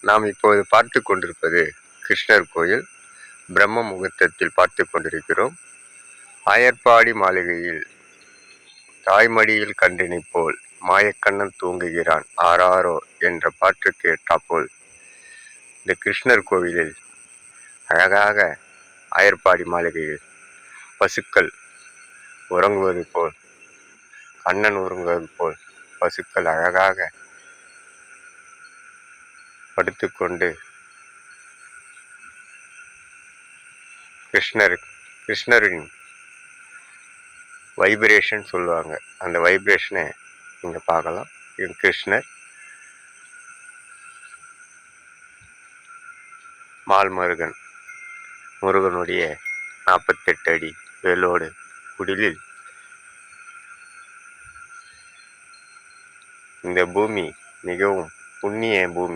நாம் இப்போது பார்த்து கொண்டிருப்பது கிருஷ்ணர் கோயில். பிரம்ம முகூர்த்தத்தில் பார்த்து கொண்டிருக்கிறோம். ஆயர்பாடி மாளிகையில் தாய்மடியில் கன்றினை போல் மாயக்கண்ணன் தூங்குகிறான் ஆராரோ என்ற பாட்டுக்கு ஏற்றாப்போல் இந்த கிருஷ்ணர் கோவிலில் அழகாக ஆயர்பாடி மாளிகையில் பசுக்கள் உறங்குவது போல், கண்ணன் உறங்குவது போல் பசுக்கள் அழகாக படுத்துக்கொண்டு கிருஷ்ணரின் வைப்ரேஷன் சொல்லுவாங்க. அந்த வைப்ரேஷனை நீங்க பார்க்கலாம். இது கிருஷ்ணர் மால்முருகன், முருகனுடைய 48 அடி வேலோடு குடிலில் இந்த பூமி மிகவும் புண்ணிய பூமி.